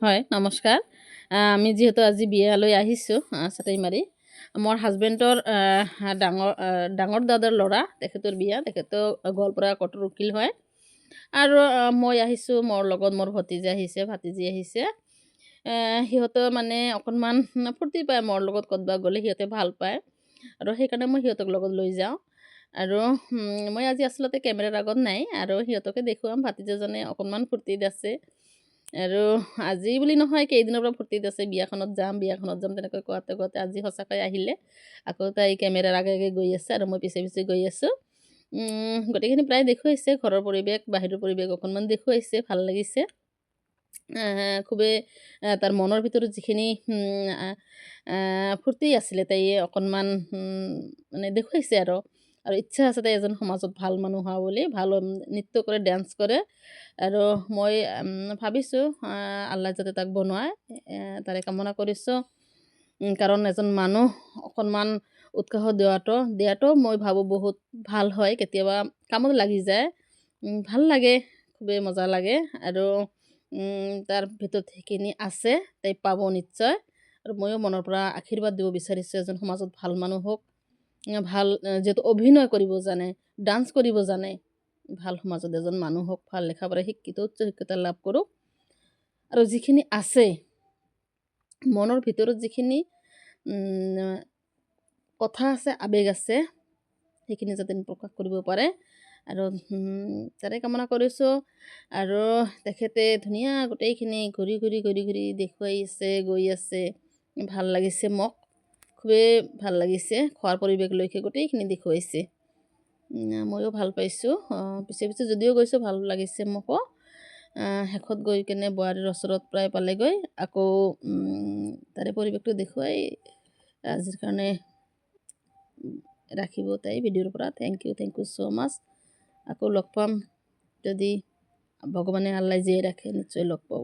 হয়, নমস্কাৰ। আমি যিহেতু আজি বিয়ালৈ আহিছোঁ চাটাইমাৰি। মোৰ হাজবেণ্ডৰ ডাঙৰ দাদাৰ ল'ৰা, তেখেতৰ বিয়া। তেখেতো গোৱালপাৰা কোৰ্টৰ উকিল হয়। আৰু মই আহিছোঁ, মোৰ লগত মোৰ ভতিজা আহিছে, ভাতিজী আহিছে। সিহঁতে মানে অকণমান ফূৰ্তি পায়, মোৰ লগত ক'ৰবাত গ'লে সিহঁতে ভাল পায়। আৰু সেইকাৰণে মই সিহঁতক লগত লৈ যাওঁ। আৰু মই আজি আচলতে কেমেৰাৰ আগত নাই, আৰু সিহঁতকে দেখুৱাম। ভাতিজাজনে অকণমান ফূৰ্তিত আছে। আৰু আজি বুলি নহয়, কেইদিনৰ পৰা ফূৰ্তিত আছে, বিয়াখনত যাম তেনেকৈ কোৱাতে কোৱাতে আজি সঁচাকৈ আহিলে। আকৌ তাই কেমেৰাৰ আগে আগে গৈ আছে আৰু মই পিছে পিছে গৈ আছোঁ। গোটেইখিনি প্ৰায় দেখুৱাইছে, ঘৰৰ পৰিৱেশ, বাহিৰৰ পৰিৱেশ অকণমান দেখুৱাইছে, ভাল লাগিছে। খুবেই তাৰ মনৰ ভিতৰত যিখিনি ফূৰ্তি আছিলে, তাই অকণমান মানে দেখুৱাইছে আৰু ইচ্ছা আছে তাই এজন সমাজত ভাল মানুহ হোৱা বুলি, ভাল নৃত্য কৰে, ডান্স কৰে। আৰু মই ভাবিছোঁ আল্লাহ যাতে তাক বনোৱায়, তাৰে কামনা কৰিছোঁ। কাৰণ এজন মানুহ অকণমান উৎসাহ দিয়াটো মই ভাবোঁ বহুত ভাল হয়। কেতিয়াবা কামত লাগি যায়, ভাল লাগে, খুবেই মজা লাগে। আৰু তাৰ ভিতৰত সেইখিনি আছে, তাই পাব নিশ্চয়। আৰু ময়ো মনৰ পৰা আশীৰ্বাদ দিব বিচাৰিছোঁ, এজন সমাজত ভাল মানুহ হওক, ভাল যিহেতু অভিনয় কৰিব জানে, ডান্স কৰিব জানে, ভাল সমাজত এজন মানুহ হওক, ভাল লেখা-পঢ়া শিক্ষিত, উচ্চ শিক্ষিত লাভ কৰোঁ। আৰু যিখিনি আছে মনৰ ভিতৰত, যিখিনি কথা আছে, আৱেগ আছে, সেইখিনি যাতে প্ৰকাশ কৰিব পাৰে, আৰু তাৰে কামনা কৰিছোঁ। আৰু তেখেতে ধুনীয়া গোটেইখিনি ঘূৰি ঘূৰি দেখুৱাইছে, গৈ আছে, ভাল লাগিছে। মোক খুবেই ভাল লাগিছে, খোৱাৰ পৰিৱেশলৈকে গোটেইখিনি দেখুৱাইছে। ময়ো ভাল পাইছোঁ। পিছে পিছে যদিও গৈছোঁ, ভাল লাগিছে মোকো। শেষত গৈ কেনে বোৱাৰীৰ ওচৰত প্ৰায় পালেগৈ। আকৌ তাৰে পৰিৱেশটো দেখুৱাই আজিৰ কাৰণে ৰাখিব তাই ভিডিঅ'ৰ পৰা। থেংক ইউ ছ' মাছ। আকৌ লগ পাম, যদি ভগৱানে আল্লাই জীয়াই ৰাখে, নিশ্চয় লগ পাব।